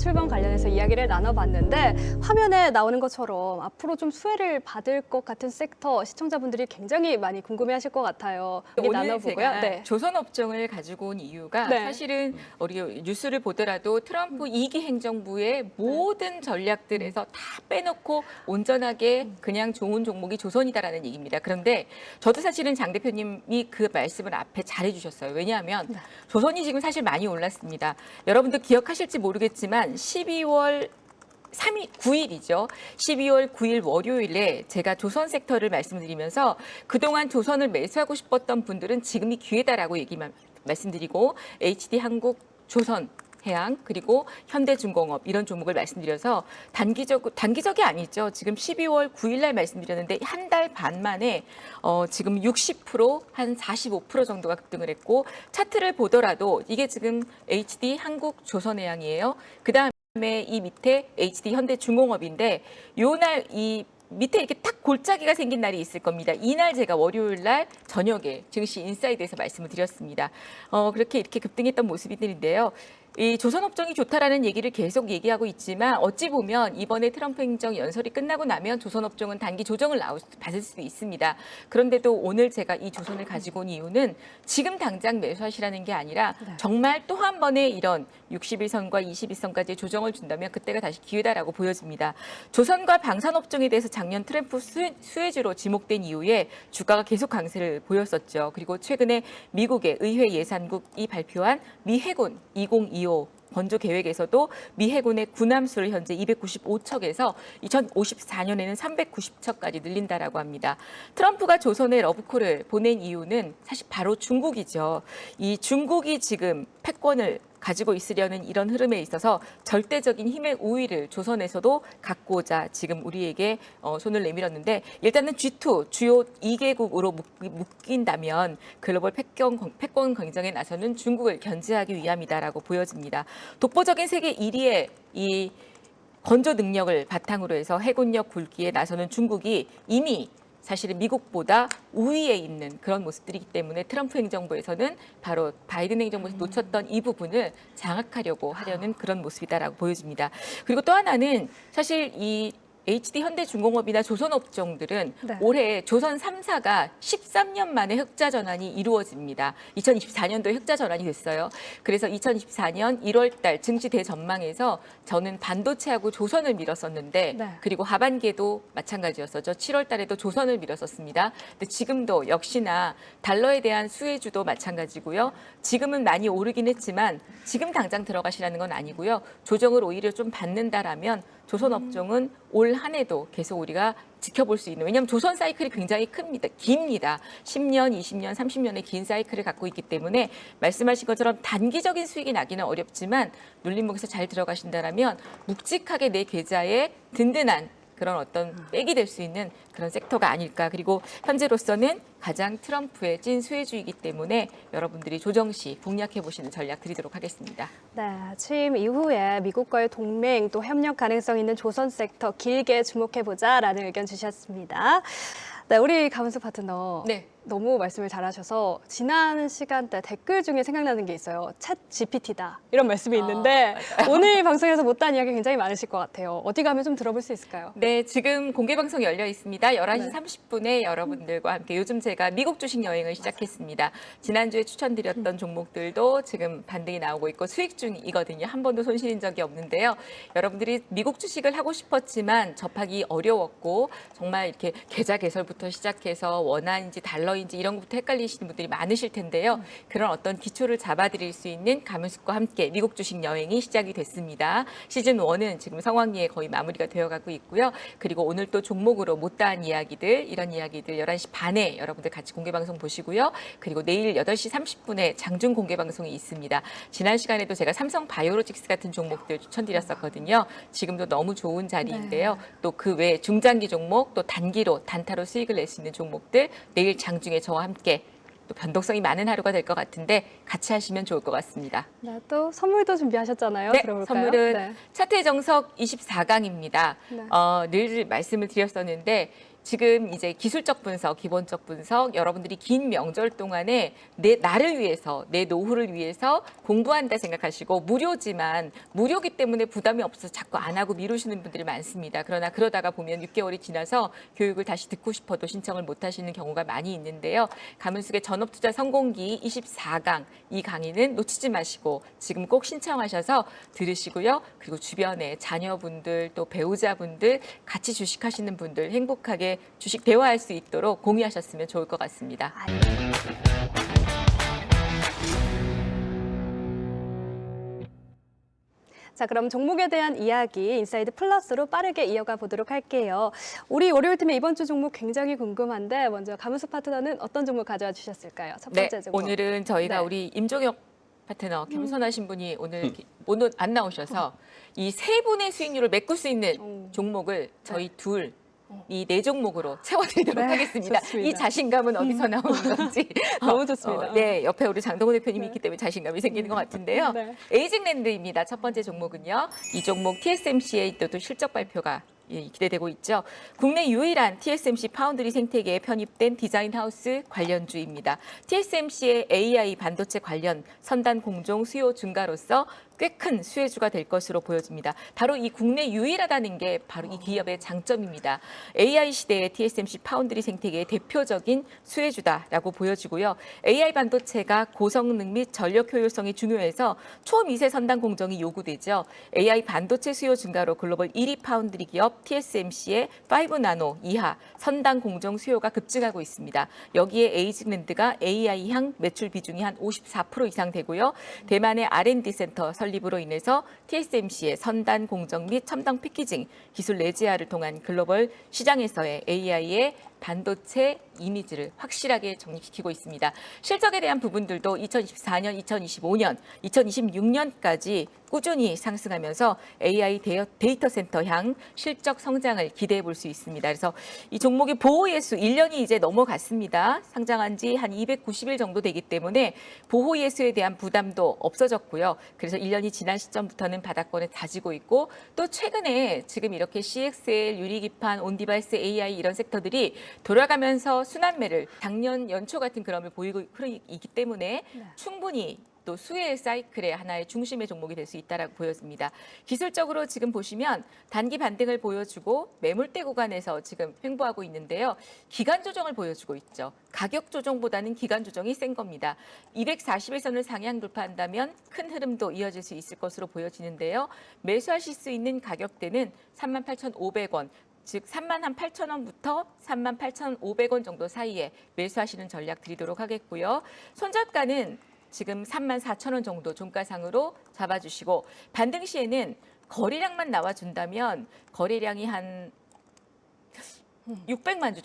출범 관련해서 이야기를 나눠봤는데 화면에 나오는 것처럼 앞으로 좀 수혜를 받을 것 같은 섹터 시청자분들이 굉장히 많이 궁금해하실 것 같아요. 얘기 오늘 나눠보고요. 제가 네. 조선업종을 가지고 온 이유가 네. 사실은 우리 뉴스를 보더라도 트럼프 2기 행정부의 모든 전략들에서 다 빼놓고 온전하게 그냥 좋은 종목이 조선이다라는 얘기입니다. 그런데 저도 사실은 장 대표님이 그 말씀을 앞에 잘해주셨어요. 왜냐하면 조선이 지금 사실 많이 올랐습니다. 여러분들 기억하실지 모르겠지만 12월 9일이죠. 12월 9일 월요일에 제가 조선 섹터를 말씀드리면서 그동안 조선을 매수하고 싶었던 분들은 지금이 기회다라고 말씀드리고 HD 한국, 조선, 해양 그리고 현대중공업 이런 종목을 말씀드려서 단기적이 아니죠. 지금 12월 9일 날 말씀드렸는데 한 달 반 만에 지금 60%, 한 45% 정도가 급등을 했고 차트를 보더라도 이게 지금 HD 한국, 조선해양이에요. 그다음에 이 밑에 HD 현대중공업인데 요 날 이 밑에 이렇게 딱 골짜기가 생긴 날이 있을 겁니다. 이날 제가 월요일 날 저녁에 증시 인사이드에서 말씀을 드렸습니다. 그렇게 이렇게 급등했던 모습들인데요. 이 조선업종이 좋다라는 얘기를 계속 얘기하고 있지만 어찌 보면 이번에 트럼프 행정 연설이 끝나고 나면 조선업종은 단기 조정을 받을 수도 있습니다. 그런데도 오늘 제가 이 조선을 가지고 온 이유는 지금 당장 매수하시라는 게 아니라 정말 또 한 번의 이런 61선과 21선까지의 조정을 준다면 그때가 다시 기회다라고 보여집니다. 조선과 방산업종에 대해서 작년 트럼프 수혜주로 지목된 이후에 주가가 계속 강세를 보였었죠. 그리고 최근에 미국의 의회 예산국이 발표한 미 해군 2025 번조 계획에서도 미 해군의 군함수를 현재 295척에서 2054년에는 390척까지 늘린다라고 합니다. 트럼프가 조선에 러브콜을 보낸 이유는 사실 바로 중국이죠. 이 중국이 지금 패권을 가지고 있으려는 이런 흐름에 있어서 절대적인 힘의 우위를 조선에서도 갖고자 지금 우리에게 손을 내밀었는데 일단은 G2 주요 2개국으로 묶인다면 글로벌 패권 경쟁에 나서는 중국을 견제하기 위함이다라고 보여집니다. 독보적인 세계 1위의 이 건조 능력을 바탕으로 해서 해군력 굴기에 나서는 중국이 이미 사실은 미국보다 우위에 있는 그런 모습들이기 때문에 트럼프 행정부에서는 바로 바이든 행정부에서 놓쳤던 이 부분을 장악하려고 하려는 그런 모습이다라고 보여집니다. 그리고 또 하나는 사실 이 HD 현대중공업이나 조선업종들은 올해 조선 3사가 13년 만에 흑자 전환이 이루어집니다. 2024년도에 흑자 전환이 됐어요. 그래서 2024년 1월 달 증시 대전망에서 저는 반도체하고 조선을 밀었었는데 그리고 하반기에도 마찬가지였었죠. 7월 달에도 조선을 밀었었습니다. 근데 지금도 역시나 달러에 대한 수혜주도 마찬가지고요. 지금은 많이 오르긴 했지만 지금 당장 들어가시라는 건 아니고요. 조정을 오히려 좀 받는다라면 조선업종은 올 한 해도 계속 우리가 지켜볼 수 있는, 왜냐하면 조선 사이클이 굉장히 깁니다. 10년, 20년, 30년의 긴 사이클을 갖고 있기 때문에 말씀하신 것처럼 단기적인 수익이 나기는 어렵지만 눌림목에서 잘 들어가신다면 묵직하게 내 계좌에 든든한 그런 어떤 백이 될 수 있는 그런 섹터가 아닐까. 그리고 현재로서는 가장 트럼프의 찐 수혜주이기 때문에 여러분들이 조정 시 공략해 보시는 전략 드리도록 하겠습니다. 네, 취임 이후에 미국과의 동맹 또 협력 가능성 있는 조선 섹터 길게 주목해보자라는 의견 주셨습니다. 네, 우리 강은수 파트너. 네. 너무 말씀을 잘하셔서 지난 시간대 댓글 중에 생각나는 게 있어요. 챗 GPT다 이런 말씀이 있는데 오늘 방송에서 못한 이야기 굉장히 많으실 것 같아요. 어디 가면 좀 들어볼 수 있을까요? 네, 지금 공개 방송 열려 있습니다. 11시 30분에 여러분들과 함께 요즘 제가 미국 주식 여행을 시작했습니다. 지난주에 추천드렸던 종목들도 지금 반등이 나오고 있고 수익 중이거든요. 한 번도 손실인 적이 없는데요. 여러분들이 미국 주식을 하고 싶었지만 접하기 어려웠고 정말 이렇게 계좌 개설부터 시작해서 원화인지 달러 인지 이런 것부터 헷갈리시는 분들이 많으실 텐데요. 그런 어떤 기초를 잡아드릴 수 있는 가문숙과 함께 미국 주식 여행이 시작이 됐습니다. 시즌 1은 지금 성황리에 거의 마무리가 되어가고 있고요. 그리고 오늘 또 종목으로 못다한 이야기들, 이런 이야기들 11시 반에 여러분들 같이 공개방송 보시고요. 그리고 내일 8시 30분에 장중 공개방송이 있습니다. 지난 시간에도 제가 삼성 바이오로직스 같은 종목들 추천드렸었거든요. 지금도 너무 좋은 자리인데요. 또 그 외에 중장기 종목, 또 단기로 단타로 수익을 낼 수 있는 종목들 내일 장중에 저와 함께 또 변동성이 많은 하루가 될 것 같은데 같이 하시면 좋을 것 같습니다. 네, 또 선물도 준비하셨잖아요. 네, 들어볼까요? 선물은 차트의 정석 24강입니다. 네. 늘 말씀을 드렸었는데 지금 이제 기술적 분석, 기본적 분석, 여러분들이 긴 명절 동안에 나를 위해서, 내 노후를 위해서 공부한다 생각하시고 무료지만 무료기 때문에 부담이 없어서 자꾸 안 하고 미루시는 분들이 많습니다. 그러나 그러다가 보면 6개월이 지나서 교육을 다시 듣고 싶어도 신청을 못 하시는 경우가 많이 있는데요. 가문숙의 전업투자 성공기 24강 이 강의는 놓치지 마시고 지금 꼭 신청하셔서 들으시고요. 그리고 주변에 자녀분들 또 배우자분들 같이 주식하시는 분들 행복하게 주식 대화할 수 있도록 공유하셨으면 좋을 것 같습니다. 자, 그럼 종목에 대한 이야기 인사이드 플러스로 빠르게 이어가 보도록 할게요. 우리 월요일팀의 이번 주 종목 굉장히 궁금한데 먼저 가문숙 파트너는 어떤 종목 가져와 주셨을까요? 첫 번째 종목. 오늘은 저희가 네. 우리 임종혁 파트너 겸손하신 분이 오늘 안 나오셔서 이 세 분의 수익률을 메꿀 수 있는 종목을 저희 둘 이 네 종목으로 채워드리도록 네, 하겠습니다. 좋습니다. 이 자신감은 어디서 나오는 건지. 너무 좋습니다. 네, 옆에 우리 장동훈 대표님이 있기 때문에 자신감이 생기는 것 같은데요. 네. 에이징랜드입니다. 첫 번째 종목은요. 이 종목 TSMC의 또 실적 발표가 기대되고 있죠. 국내 유일한 TSMC 파운드리 생태계에 편입된 디자인 하우스 관련주입니다. TSMC의 AI 반도체 관련 선단 공정 수요 증가로서 꽤 큰 수혜주가 될 것으로 보여집니다. 바로 이 국내 유일하다는 게 바로 이 기업의 장점입니다. AI 시대의 TSMC 파운드리 생태계의 대표적인 수혜주다라고 보여지고요. AI 반도체가 고성능 및 전력 효율성이 중요해서 초미세 선단 공정이 요구되죠. AI 반도체 수요 증가로 글로벌 1위 파운드리 기업 TSMC의 5나노 이하 선단 공정 수요가 급증하고 있습니다. 여기에 에이징랜드가 AI향 매출 비중이 한 54% 이상 되고요. 대만의 R&D 센터 설립으로 인해서 TSMC의 선단 공정 및 첨단 패키징 기술 내재화를 통한 글로벌 시장에서의 AI의 반도체 이미지를 확실하게 정립시키고 있습니다. 실적에 대한 부분들도 2024년, 2025년, 2026년까지 꾸준히 상승하면서 AI 데이터 센터 향 실적 성장을 기대해 볼 수 있습니다. 그래서 이 종목의 보호 예수 1년이 이제 넘어갔습니다. 상장한 지 한 290일 정도 되기 때문에 보호 예수에 대한 부담도 없어졌고요. 그래서 1년이 지난 시점부터는 바닥권에 다지고 있고 또 최근에 지금 이렇게 CXL, 유리기판, 온디바이스 AI 이런 섹터들이 돌아가면서 순환매를 작년 연초 같은 그럼을 보이고 있기 때문에 충분히 또 수혜 사이클의 하나의 중심의 종목이 될 수 있다라고 보여집니다. 기술적으로 지금 보시면 단기 반등을 보여주고 매물대 구간에서 지금 횡보하고 있는데요. 기간 조정을 보여주고 있죠. 가격 조정보다는 기간 조정이 센 겁니다. 241선을 상향 돌파한다면 큰 흐름도 이어질 수 있을 것으로 보여지는데요. 매수하실 수 있는 가격대는 38,500원. 즉 38,000원부터 38,500원 정도 사이에 매수하시는 전략 드리도록 하겠고요. 손절가는 지금 34,000원 정도 종가상으로 잡아주시고 반등 시에는 거래량만 나와준다면 거래량이 한 600만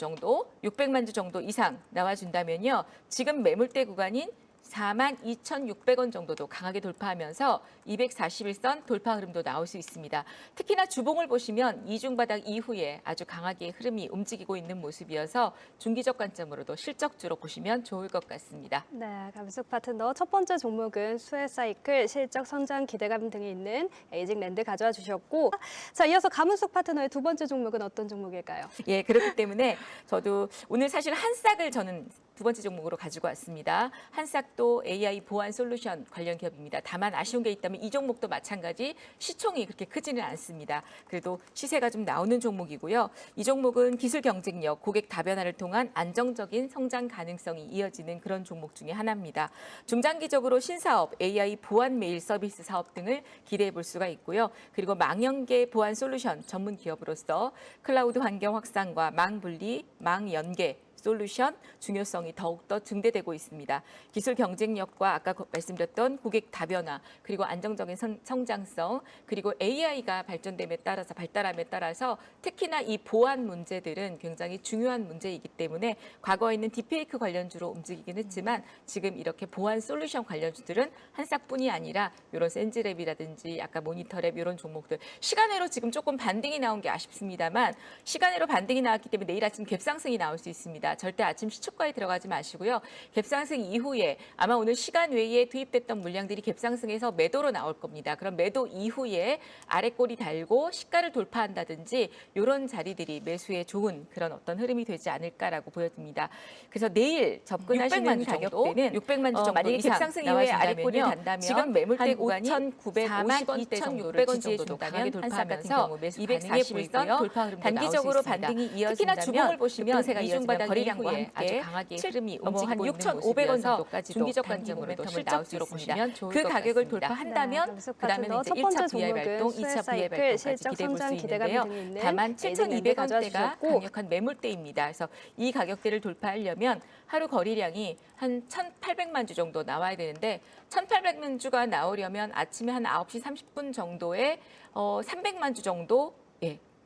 주 정도 이상 나와준다면요. 지금 매물대 구간인 42,600원 정도도 강하게 돌파하면서 241선 돌파 흐름도 나올 수 있습니다. 특히나 주봉을 보시면 이중바닥 이후에 아주 강하게 흐름이 움직이고 있는 모습이어서 중기적 관점으로도 실적주로 보시면 좋을 것 같습니다. 네, 가문숙 파트너 첫 번째 종목은 수혜 사이클, 실적 성장 기대감 등이 있는 에이징랜드 가져와 주셨고, 자, 이어서 가문숙 파트너의 두 번째 종목은 어떤 종목일까요? 예, 그렇기 때문에 저도 오늘 사실 한싹을 저는 두 번째 종목으로 가지고 왔습니다. 한싹도 AI 보안 솔루션 관련 기업입니다. 다만 아쉬운 게 있다면 이 종목도 마찬가지 시총이 그렇게 크지는 않습니다. 그래도 시세가 좀 나오는 종목이고요. 이 종목은 기술 경쟁력, 고객 다변화를 통한 안정적인 성장 가능성이 이어지는 그런 종목 중에 하나입니다. 중장기적으로 신사업, AI 보안 메일 서비스 사업 등을 기대해 볼 수가 있고요. 그리고 망연계 보안 솔루션 전문 기업으로서 클라우드 환경 확산과 망 분리, 망 연계 솔루션 중요성이 더욱더 증대되고 있습니다. 기술 경쟁력과 아까 말씀드렸던 고객 다변화 그리고 안정적인 성장성 그리고 AI가 발전됨에 따라서 발달함에 따라서 특히나 이 보안 문제들은 굉장히 중요한 문제이기 때문에 과거에는 딥페이크 관련주로 움직이긴 했지만 지금 이렇게 보안 솔루션 관련주들은 한싹뿐이 아니라 이런 센즈랩이라든지 아까 모니터랩 이런 종목들 시간외로 지금 조금 반등이 나온 게 아쉽습니다만 시간외로 반등이 나왔기 때문에 내일 아침 갭상승이 나올 수 있습니다. 됩니다. 절대 아침 시초가에 들어가지 마시고요. 갭상승 이후에 아마 오늘 시간 외에 투입됐던 물량들이 갭상승에서 매도로 나올 겁니다. 그럼 매도 이후에 아래꼬리 달고 시가를 돌파한다든지 이런 자리들이 매수에 좋은 그런 어떤 흐름이 되지 않을까라고 보여집니다. 그래서 내일 접근하시는 600만 주 가격대는 600만 주 정도 만약에 이상 갭상승 이후에 아래꼬리를 단다면 지금 매물대 한 구간이 5,950원대 42,600원 정도를 정도 강하게 돌파하면 돌파하면서 241선 돌파 흐름도 단기적으로 나올 수 있습니다. 반등이 이어진다면 특히나 주봉을 보시면 급등세가 이중 이어지면 바닥 거래량과 이후에 함께 아주 강하게 흐름이 한 움직이고 있는 6,500원 모습이어서 정도까지도 중기적 단기 관점으로도 모멘텀을 나올 수 실적으로 있습니다. 보시면 좋을 그 것 가격을 같습니다. 돌파한다면 그다음에 이제 첫 번째 1차 VI 발동, 종목은 2차 VI 사이클 발동까지 실적 기대해 볼 수 성장 기대감이 있는데요. 등이 있는 다만 에이징랜드 7,200원대가 가져와주셨고 강력한 매물대입니다. 그래서 이 가격대를 돌파하려면 하루 거래량이 한 1,800만 주 정도 나와야 되는데 1,800만 주가 나오려면 아침에 한 9시 30분 정도에 300만 주 정도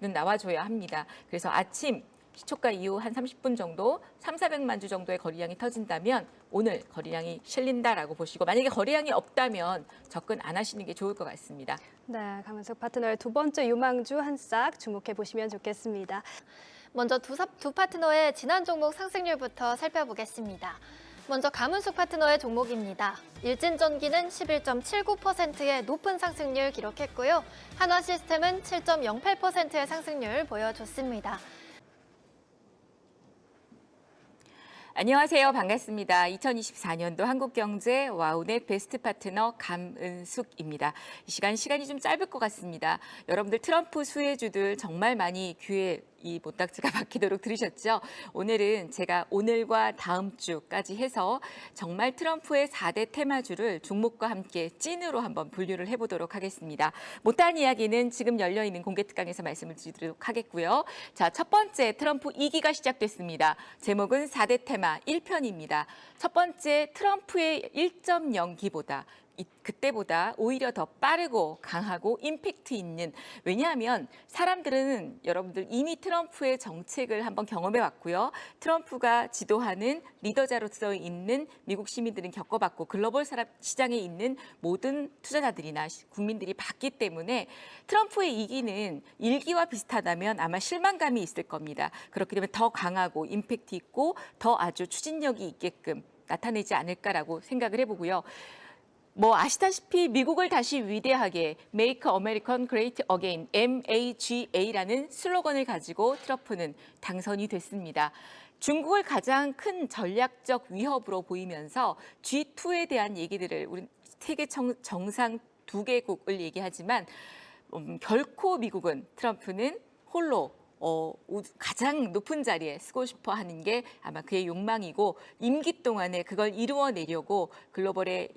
는 나와줘야 합니다. 그래서 아침 시초가 이후 한 30분 정도 400만 주 정도의 거래량이 터진다면 오늘 거래량이 실린다라고 보시고 만약에 거래량이 없다면 접근 안 하시는 게 좋을 것 같습니다. 네, 강은숙 파트너의 두 번째 유망주 한 싹 주목해 보시면 좋겠습니다. 먼저 두 파트너의 지난 종목 상승률부터 살펴보겠습니다. 먼저 강은숙 파트너의 종목입니다. 일진전기는 11.79%의 높은 상승률 기록했고요. 한화시스템은 7.08%의 상승률 보여줬습니다. 안녕하세요. 반갑습니다. 2024년도 한국경제 와우넷 베스트 파트너 감은숙입니다. 이 시간이 좀 짧을 것 같습니다. 여러분들 트럼프 수혜주들 정말 많이 귀에 이 모딱지가 박히도록 들으셨죠? 오늘은 제가 오늘과 다음 주까지 해서 정말 트럼프의 4대 테마주를 종목과 함께 찐으로 한번 분류를 해보도록 하겠습니다. 못한 이야기는 지금 열려있는 공개특강에서 말씀을 드리도록 하겠고요. 자, 첫 번째 트럼프 2기가 시작됐습니다. 제목은 4대 테마 1편입니다. 첫 번째 트럼프의 1.0기보다 그때보다 오히려 더 빠르고 강하고 임팩트 있는 왜냐하면 사람들은 여러분들 이미 트럼프의 정책을 한번 경험해 왔고요. 트럼프가 지도하는 리더자로서 있는 미국 시민들은 겪어봤고 글로벌 시장에 있는 모든 투자자들이나 국민들이 봤기 때문에 트럼프의 2기는 1기와 비슷하다면 아마 실망감이 있을 겁니다. 그렇기 때문에 더 강하고 임팩트 있고 더 아주 추진력이 있게끔 나타내지 않을까라고 생각을 해보고요. 뭐 아시다시피 미국을 다시 위대하게 Make American Great Again, MAGA라는 슬로건을 가지고 트럼프는 당선이 됐습니다. 중국을 가장 큰 전략적 위협으로 보이면서 G2에 대한 얘기들을 우리 세계 정상 2개국을 얘기하지만 결코 미국은 트럼프는 홀로 가장 높은 자리에 쓰고 싶어 하는 게 아마 그의 욕망이고 임기 동안에 그걸 이루어내려고 글로벌의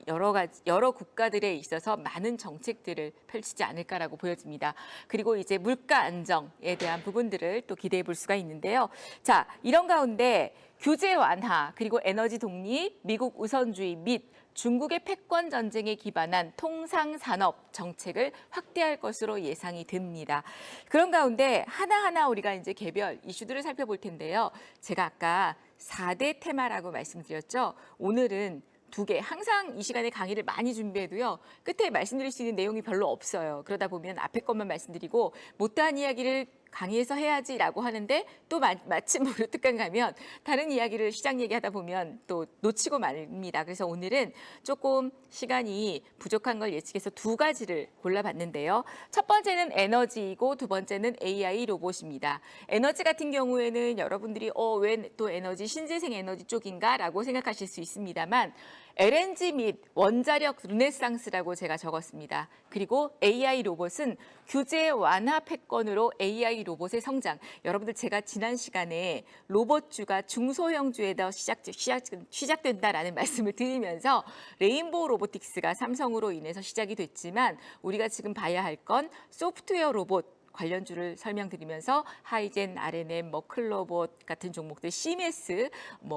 여러 국가들에 있어서 많은 정책들을 펼치지 않을까라고 보여집니다. 그리고 이제 물가 안정에 대한 부분들을 또 기대해 볼 수가 있는데요. 자, 이런 가운데 규제 완화 그리고 에너지 독립, 미국 우선주의 및 중국의 패권 전쟁에 기반한 통상산업 정책을 확대할 것으로 예상이 됩니다. 그런 가운데 하나하나 우리가 이제 개별 이슈들을 살펴볼 텐데요. 제가 아까 4대 테마라고 말씀드렸죠. 오늘은 2개, 항상 이 시간에 강의를 많이 준비해도요. 끝에 말씀드릴 수 있는 내용이 별로 없어요. 그러다 보면 앞에 것만 말씀드리고 못다한 이야기를 강의에서 해야지라고 하는데 또 마침 무료 특강 가면 다른 이야기를 시장 얘기하다 보면 또 놓치고 말입니다. 그래서 오늘은 조금 시간이 부족한 걸 예측해서 2가지를 골라봤는데요. 첫 번째는 에너지이고 두 번째는 AI 로봇입니다. 에너지 같은 경우에는 여러분들이 왜 또 에너지, 신재생 에너지 쪽인가라고 생각하실 수 있습니다만 LNG 및 원자력 르네상스라고 제가 적었습니다. 그리고 AI 로봇은 규제 완화 패권으로 AI 로봇의 성장. 여러분들 제가 지난 시간에 로봇주가 중소형주에다 시작된다라는 말씀을 드리면서 레인보우 로보틱스가 삼성으로 인해서 시작이 됐지만 우리가 지금 봐야 할 건 소프트웨어 로봇 관련주를 설명드리면서 하이젠, RNM, 클로봇 같은 종목들, CMS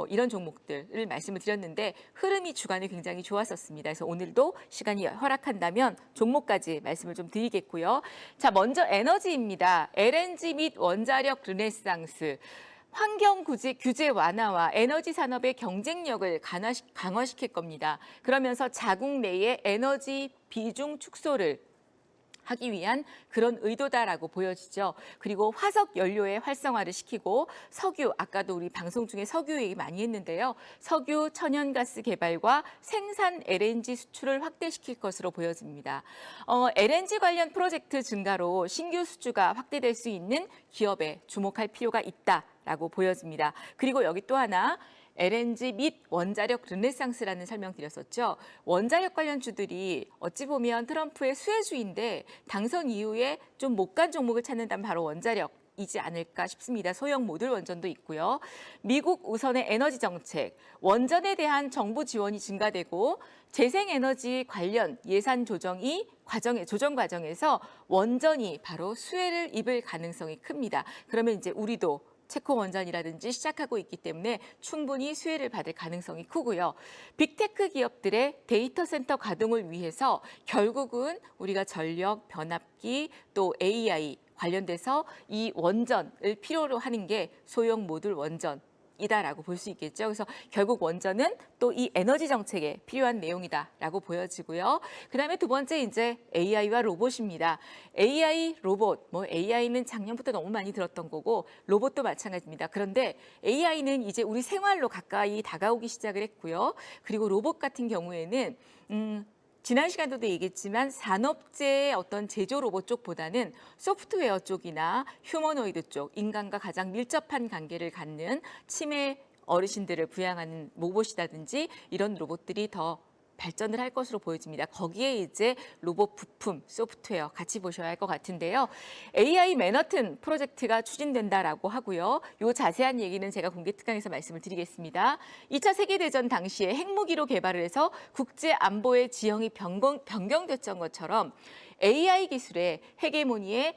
이런 종목들을 말씀을 드렸는데 흐름이 주간에 굉장히 좋았었습니다. 그래서 오늘도 시간이 허락한다면 종목까지 말씀을 좀 드리겠고요. 자, 먼저 에너지입니다. LNG 및 원자력 르네상스. 환경 규제 완화와 에너지 산업의 경쟁력을 강화시킬 겁니다. 그러면서 자국 내의 에너지 비중 축소를 하기 위한 그런 의도다라고 보여지죠. 그리고 화석 연료의 활성화를 시키고 석유, 아까도 우리 방송 중에 석유 얘기 많이 했는데요. 석유, 천연가스 개발과 생산 LNG 수출을 확대시킬 것으로 보여집니다. LNG 관련 프로젝트 증가로 신규 수주가 확대될 수 있는 기업에 주목할 필요가 있다라고 보여집니다. 그리고 여기 또 하나 LNG 및 원자력 르네상스라는 설명드렸었죠. 원자력 관련 주들이 어찌 보면 트럼프의 수혜주인데 당선 이후에 좀 못 간 종목을 찾는다면 바로 원자력이지 않을까 싶습니다. 소형 모듈 원전도 있고요. 미국 우선의 에너지 정책, 원전에 대한 정부 지원이 증가되고 재생에너지 관련 예산 조정 과정에서 원전이 바로 수혜를 입을 가능성이 큽니다. 그러면 이제 우리도 체코 원전이라든지 시작하고 있기 때문에 충분히 수혜를 받을 가능성이 크고요. 빅테크 기업들의 데이터 센터 가동을 위해서 결국은 우리가 전력, 변압기, 또 AI 관련돼서 이 원전을 필요로 하는 게 소형 모듈 원전. 이다라고 볼 수 있겠죠. 그래서 결국 원전은 또 이 에너지 정책에 필요한 내용이다라고 보여지고요. 그다음에 두 번째 이제 AI와 로봇입니다. AI 로봇, AI는 작년부터 너무 많이 들었던 거고 로봇도 마찬가지입니다. 그런데 AI는 이제 우리 생활로 가까이 다가오기 시작을 했고요. 그리고 로봇 같은 경우에는 지난 시간에도 얘기했지만 산업재의 어떤 제조 로봇 쪽보다는 소프트웨어 쪽이나 휴머노이드 쪽, 인간과 가장 밀접한 관계를 갖는 치매 어르신들을 부양하는 로봇이라든지 이런 로봇들이 더 발전을 할 것으로 보여집니다. 거기에 이제 로봇 부품, 소프트웨어 같이 보셔야 할 것 같은데요. AI 맨하튼 프로젝트가 추진된다라고 하고요. 요 자세한 얘기는 제가 공개 특강에서 말씀을 드리겠습니다. 2차 세계대전 당시에 핵무기로 개발을 해서 국제 안보의 지형이 변경됐던 것처럼 AI 기술의 헤게모니에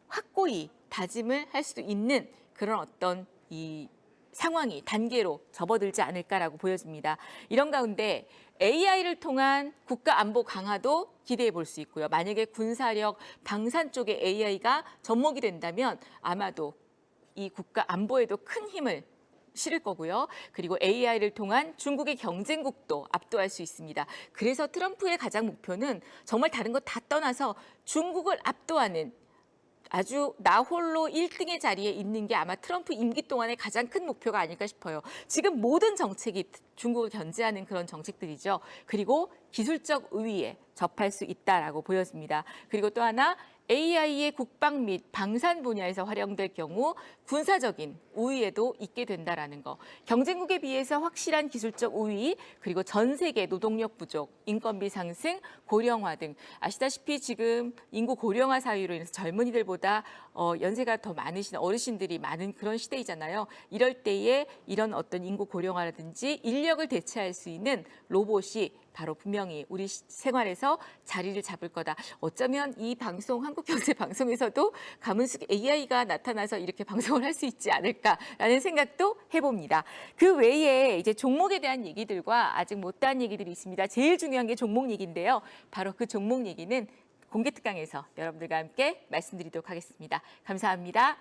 확고히 다짐을 할 수 있는 그런 어떤 이 상황이 단계로 접어들지 않을까라고 보여집니다. 이런 가운데 AI를 통한 국가 안보 강화도 기대해 볼 수 있고요. 만약에 군사력, 방산 쪽에 AI가 접목이 된다면 아마도 이 국가 안보에도 큰 힘을 실을 거고요. 그리고 AI를 통한 중국의 경쟁국도 압도할 수 있습니다. 그래서 트럼프의 가장 목표는 정말 다른 거 다 떠나서 중국을 압도하는 아주 나 홀로 1등의 자리에 있는 게 아마 트럼프 임기 동안의 가장 큰 목표가 아닐까 싶어요. 지금 모든 정책이 중국을 견제하는 그런 정책들이죠. 그리고 기술적 우위에 접할 수 있다라고 보여집니다. 그리고 또 하나 AI의 국방 및 방산 분야에서 활용될 경우 군사적인 우위에도 있게 된다라는 거. 경쟁국에 비해서 확실한 기술적 우위, 그리고 전 세계 노동력 부족, 인건비 상승, 고령화 등 아시다시피 지금 인구 고령화 사유로 인해서 젊은이들보다 연세가 더 많으신 어르신들이 많은 그런 시대이잖아요. 이럴 때에 이런 어떤 인구 고령화라든지 인력을 대체할 수 있는 로봇이 바로 분명히 우리 생활에서 자리를 잡을 거다. 어쩌면 이 방송, 한국경제방송에서도 가문숙 AI가 나타나서 이렇게 방송을 할 수 있지 않을까라는 생각도 해봅니다. 그 외에 이제 종목에 대한 얘기들과 아직 못다한 얘기들이 있습니다. 제일 중요한 게 종목 얘기인데요. 바로 그 종목 얘기는 공개 특강에서 여러분들과 함께 말씀드리도록 하겠습니다. 감사합니다.